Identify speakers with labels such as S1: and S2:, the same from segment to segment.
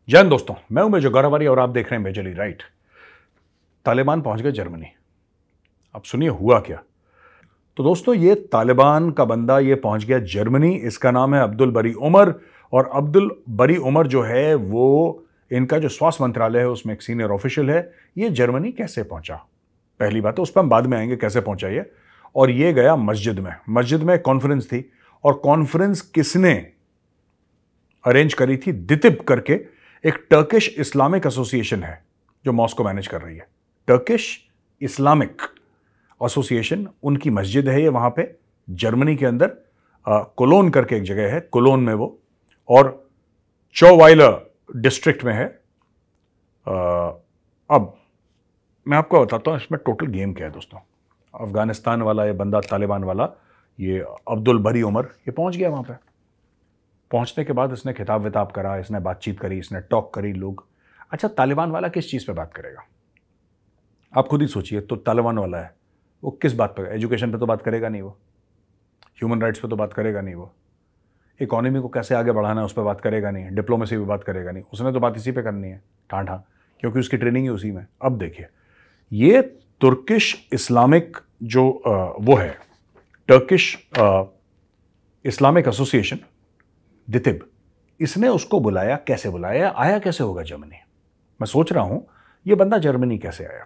S1: जय हिंद दोस्तों, मैं हूं मेजर गौरवारी और आप देख रहे हैं मेजरली राइट। तालिबान पहुंच गए जर्मनी। अब सुनिए हुआ क्या। तो दोस्तों, ये तालिबान का बंदा ये पहुंच गया जर्मनी। इसका नाम है अब्दुल बरी उमर। और अब्दुल बरी उमर जो है वो इनका जो स्वास्थ्य मंत्रालय है उसमें एक सीनियर ऑफिशियल है। ये जर्मनी कैसे पहुंचा, पहली बात है, उस पर हम बाद में आएंगे कैसे पहुंचा ये। और ये गया मस्जिद में कॉन्फ्रेंस थी। और कॉन्फ्रेंस किसने अरेंज करी थी? दितिब करके एक टर्किश इस्लामिक एसोसिएशन है जो मॉस्को मैनेज कर रही है। टर्किश इस्लामिक एसोसिएशन, उनकी मस्जिद है ये वहां पे जर्मनी के अंदर। कोलोन करके एक जगह है, कोलोन में वो, और चौवाइलर डिस्ट्रिक्ट में है। अब मैं आपको बताता हूं इसमें टोटल गेम क्या है दोस्तों। अफगानिस्तान वाला ये बंदा, तालिबान वाला, ये अब्दुल बरी उमर, ये पहुंच गया वहां पे। पहुंचने के बाद इसने खिताब विताब करा, इसने बातचीत करी, इसने टॉक करी लोग। अच्छा, तालिबान वाला किस चीज़ पे बात करेगा? आप खुद ही सोचिए। तो तालिबान वाला है, वो किस बात पे? एजुकेशन पे तो बात करेगा नहीं वो, ह्यूमन राइट्स पे तो बात करेगा नहीं वो, इकोनॉमी को कैसे आगे बढ़ाना है उस पर बात करेगा नहीं, डिप्लोमेसी पे बात करेगा नहीं। उसने तो बात इसी पे करनी है, ठां, क्योंकि उसकी ट्रेनिंग ही उसी में। अब देखिए, ये तुर्किश इस्लामिक जो वो है, टर्किश इस्लामिक एसोसिएशन, दितिब, इसने उसको बुलाया। कैसे बुलाया? आया कैसे होगा जर्मनी? मैं सोच रहा हूं ये बंदा जर्मनी कैसे आया।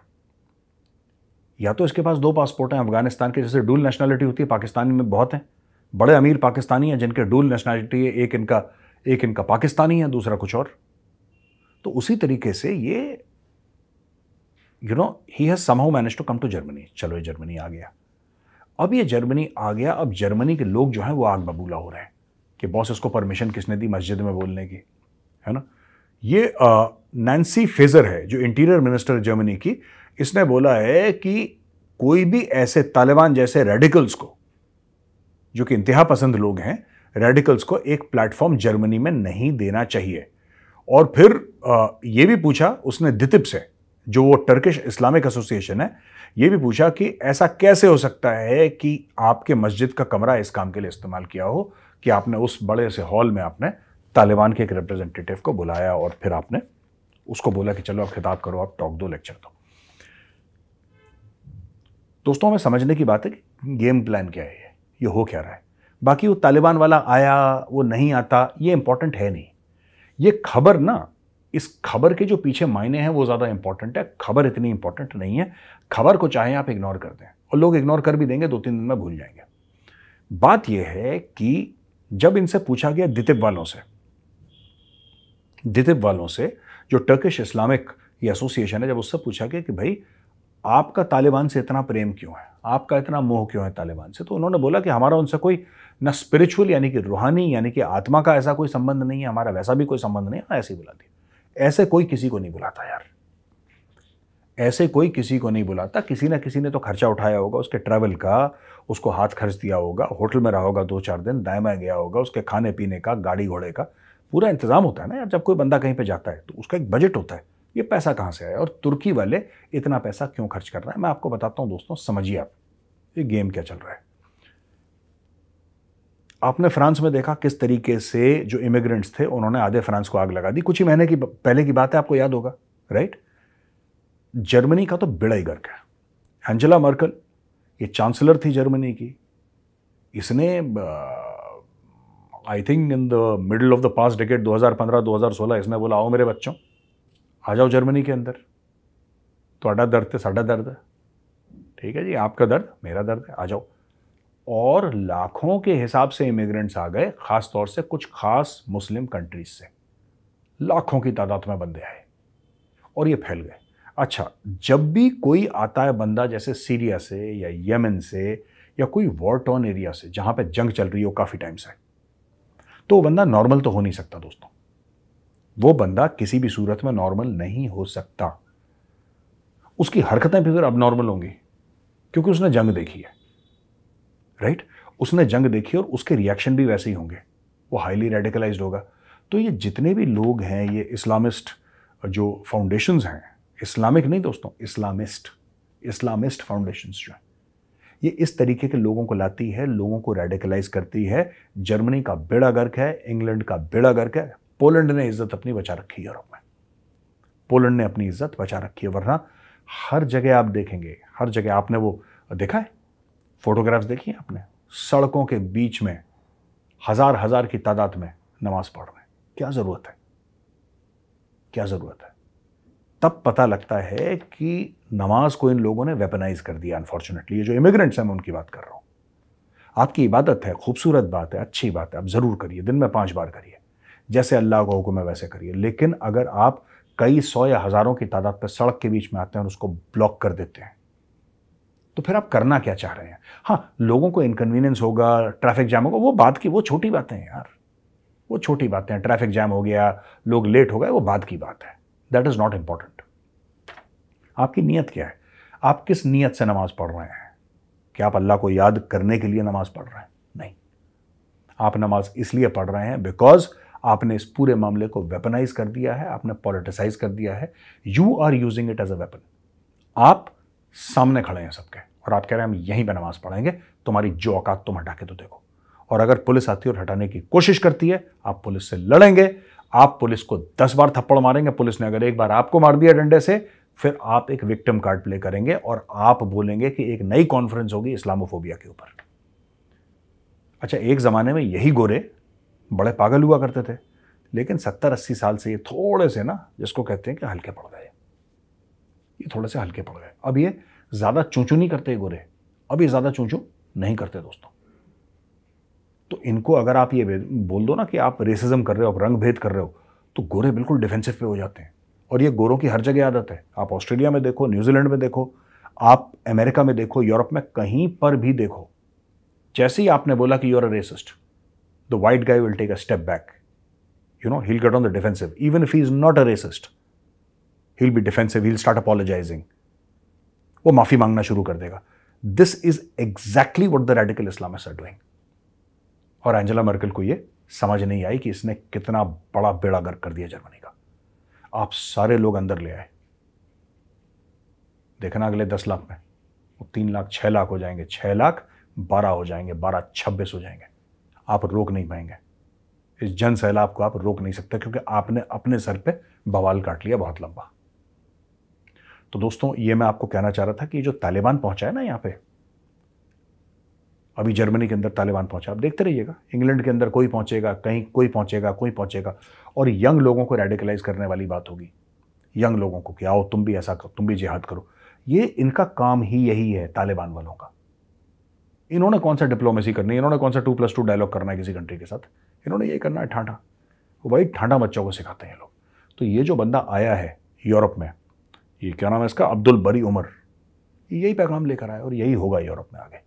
S1: या तो इसके पास दो पासपोर्ट हैं अफगानिस्तान के, जैसे डुअल नेशनैलिटी होती है पाकिस्तानी में, बहुत हैं बड़े अमीर पाकिस्तानी हैं जिनके डुअल नेशनैलिटी है। एक इनका पाकिस्तानी है, दूसरा कुछ और। तो उसी तरीके से ये ही has somehow managed to come to Germany. चलो, ये जर्मनी आ गया। अब ये जर्मनी आ गया, अब जर्मनी के लोग जो हैं वो आग बबूला हो रहे हैं कि बॉस, इसको परमिशन किसने दी मस्जिद में बोलने की, है ना। ये नैन्सी फेजर है जो इंटीरियर मिनिस्टर जर्मनी की। इसने बोला है कि कोई भी ऐसे तालिबान जैसे रेडिकल्स को, जो कि इंतहा पसंद लोग हैं, रेडिकल्स को एक प्लेटफॉर्म जर्मनी में नहीं देना चाहिए। और फिर यह भी पूछा उसने दितिब से, जो वो टर्किश इस्लामिक एसोसिएशन है, यह भी पूछा कि ऐसा कैसे हो सकता है कि आपके मस्जिद का कमरा इस काम के लिए इस्तेमाल किया हो कि आपने उस बड़े से हॉल में आपने तालिबान के एक रिप्रेजेंटेटिव को बुलाया और फिर आपने उसको बोला कि चलो आप खिताब करो, आप टॉक दो, लेक्चर दो। दोस्तों, हमें समझने की बात है कि गेम प्लान क्या है, ये हो क्या रहा है। बाकी वो तालिबान वाला आया, वो नहीं आता, ये इंपॉर्टेंट है नहीं। ये खबर ना, इस खबर के जो पीछे मायने हैं वो ज्यादा इंपॉर्टेंट है। खबर इतनी इंपॉर्टेंट नहीं है। खबर को चाहे आप इग्नोर कर दें, और लोग इग्नोर कर भी देंगे, 2-3 दिन में भूल जाएंगे। बात यह है कि जब इनसे पूछा गया दितिब वालों से जो टर्किश इस्लामिक एसोसिएशन है, जब उससे पूछा गया कि भाई आपका तालिबान से इतना प्रेम क्यों है, आपका इतना मोह क्यों है तालिबान से, तो उन्होंने बोला कि हमारा उनसे कोई ना स्पिरिचुअल यानी कि रूहानी यानी कि आत्मा का ऐसा कोई संबंध नहीं है, हमारा वैसा भी कोई संबंध नहीं है। ऐसे ही बुला दिया। ऐसे कोई किसी को नहीं बुलाता यार, ऐसे कोई किसी को नहीं बुलाता। किसी ना किसी ने तो खर्चा उठाया होगा उसके ट्रैवल का, उसको हाथ खर्च दिया होगा, होटल में रहा होगा 2-4 दिन, दाएं बाएं गया होगा, उसके खाने पीने का, गाड़ी घोड़े का पूरा इंतजाम होता है ना यार। जब कोई बंदा कहीं पे जाता है तो उसका एक बजट होता है। ये पैसा कहाँ से आया और तुर्की वाले इतना पैसा क्यों खर्च कर रहे हैं, मैं आपको बताता हूं दोस्तों। समझिए आप ये गेम क्या चल रहा है। आपने फ्रांस में देखा किस तरीके से जो इमिग्रेंट्स थे उन्होंने आधे फ्रांस को आग लगा दी। कुछ ही महीने की पहले की बात है, आपको याद होगा, राइट। जर्मनी का तो बेड़ा ही गर्क है। एंजेला मर्कल, ये चांसलर थी जर्मनी की, इसने I think in the middle of the past decade 2015-2016 इसने बोला, आओ मेरे बच्चों, आ जाओ जर्मनी के अंदर, ਤੁਹਾਡਾ दर्द है साडा दर्द है, ठीक है जी, आपका दर्द मेरा दर्द है, आ जाओ। और लाखों के हिसाब से इमिग्रेंट्स आ गए, खास तौर से कुछ खास मुस्लिम कंट्रीज से लाखों की तादाद में बंदे आए और ये फैल गए। अच्छा, जब भी कोई आता है बंदा जैसे सीरिया से या यमन से या कोई वॉर टॉर्न एरिया से जहां पे जंग चल रही हो काफी टाइम से, तो वो बंदा नॉर्मल तो हो नहीं सकता दोस्तों। वो बंदा किसी भी सूरत में नॉर्मल नहीं हो सकता। उसकी हरकतें भी फिर अब नॉर्मल होंगी क्योंकि उसने जंग देखी है, राइट। उसने जंग देखी और उसके रिएक्शन भी वैसे ही होंगे। वो हाईली रेडिकलाइज्ड होगा। तो ये जितने भी लोग हैं, ये इस्लामिस्ट जो फाउंडेशंस हैं, इस्लामिक नहीं दोस्तों, इस्लामिस्ट फाउंडेशंस जो है, ये इस तरीके के लोगों को लाती है, लोगों को रेडिकलाइज करती है। जर्मनी का बेड़ा गर्क है, इंग्लैंड का बेड़ा गर्क है, पोलैंड ने इज्जत अपनी बचा रखी है यूरोप में, पोलैंड ने अपनी इज्जत बचा रखी है। वरना हर जगह आप देखेंगे, हर जगह आपने वो देखा है, फोटोग्राफ्स देखी हैं आपने, सड़कों के बीच में हजार हजार की तादाद में नमाज पढ़ रहे हैं। क्या जरूरत है, क्या जरूरत है? तब पता लगता है कि नमाज को इन लोगों ने वेपनाइज कर दिया अनफॉर्चुनेटली। ये जो इमिग्रेंट्स हैं मैं उनकी बात कर रहा हूं। आपकी इबादत है, खूबसूरत बात है, अच्छी बात है, आप जरूर करिए, दिन में 5 बार करिए, जैसे अल्लाह का हुक्म है वैसे करिए। लेकिन अगर आप कई 100 या हजारों की तादाद पर सड़क के बीच में आते हैं और उसको ब्लॉक कर देते हैं, तो फिर आप करना क्या चाह रहे हैं? हाँ, लोगों को इनकन्वीनियंस होगा, ट्रैफिक जैम होगा, वो बात की, वो छोटी बातें हैं यार, वो छोटी बातें हैं। ट्रैफिक जैम हो गया, लोग लेट हो गए, वो बात की बात है। That is not important. आपकी नीयत क्या है? आप किस नीयत से नमाज पढ़ रहे हैं? क्या आप अल्लाह को याद करने के लिए नमाज पढ़ रहे हैं? नहीं, आप नमाज इसलिए पढ़ रहे हैं बिकॉज आपने इस पूरे मामले को वेपनाइज कर दिया है, आपने पॉलिटिसाइज कर दिया है। You are using it as a weapon. आप सामने खड़े हैं सबके और आप कह रहे हैं हम यहीं पे नमाज पढ़ेंगे, तुम्हारी जो औकात तुम हटा के तो देखो। और अगर पुलिस आती है और हटाने की कोशिश करती है, आप पुलिस से लड़ेंगे, आप पुलिस को 10 बार थप्पड़ मारेंगे। पुलिस ने अगर एक बार आपको मार दिया डंडे से, फिर आप एक विक्टिम कार्ड प्ले करेंगे और आप बोलेंगे कि एक नई कॉन्फ्रेंस होगी इस्लामोफोबिया के ऊपर। अच्छा, एक जमाने में यही गोरे बड़े पागल हुआ करते थे, लेकिन 70-80 साल से ये थोड़े से ना, जिसको कहते हैं कि हल्के पड़ गए, ये थोड़े से हल्के पड़ गए। अब ये ज्यादा चूंचू नहीं करते गोरे, अब ये ज्यादा चूंचू नहीं करते दोस्तों। तो इनको अगर आप ये बोल दो ना कि आप रेसिज्म कर रहे हो, आप रंग भेद कर रहे हो, तो गोरे बिल्कुल डिफेंसिव पे हो जाते हैं। और ये गोरों की हर जगह आदत है। आप ऑस्ट्रेलिया में देखो, न्यूजीलैंड में देखो, आप अमेरिका में देखो, यूरोप में कहीं पर भी देखो, जैसे ही आपने बोला कि you are a racist, the white guy will take a step back, you know, he'll get on the defensive. Even if he is not a racist, he'll be defensive, he'll start apologizing. वो माफी मांगना शुरू कर देगा। This is exactly what the radical Islamists are doing. और Angela Merkel को ये समझ नहीं आई कि इसने कितना बड़ा बेड़ा गर्क कर दिया जर्मनी का। आप सारे लोग अंदर ले आए, देखना अगले 10 लाख में वो 3 लाख 6 लाख हो जाएंगे, 6 लाख 12 हो जाएंगे, 12 26 हो जाएंगे। आप रोक नहीं पाएंगे इस जन सैलाब को, आप रोक नहीं सकते, क्योंकि आपने अपने सर पे बवाल काट लिया बहुत लंबा। तो दोस्तों, ये मैं आपको कहना चाह रहा था कि जो तालिबान पहुंचा है ना यहाँ पे, अभी जर्मनी के अंदर तालिबान पहुंचा, आप देखते रहिएगा, इंग्लैंड के अंदर कोई पहुंचेगा, कहीं कोई पहुंचेगा, कोई पहुंचेगा, और यंग लोगों को रेडिकलाइज करने वाली बात होगी। यंग लोगों को कि आओ तुम भी ऐसा करो, तुम भी जिहाद करो। ये इनका काम ही यही है तालिबान वालों का। इन्होंने कौन सा डिप्लोमेसी करनी है, इन्होंने कौन सा 2+2 डायलॉग करना है किसी कंट्री के साथ, इन्होंने ये करना है ठाठा। वो भाई ठाठा बच्चों को सिखाते हैं लोग। तो ये जो बंदा आया है यूरोप में, ये क्या नाम है इसका, अब्दुल बरी उमर, यही पैगाम लेकर आया और यही होगा यूरोप में आगे।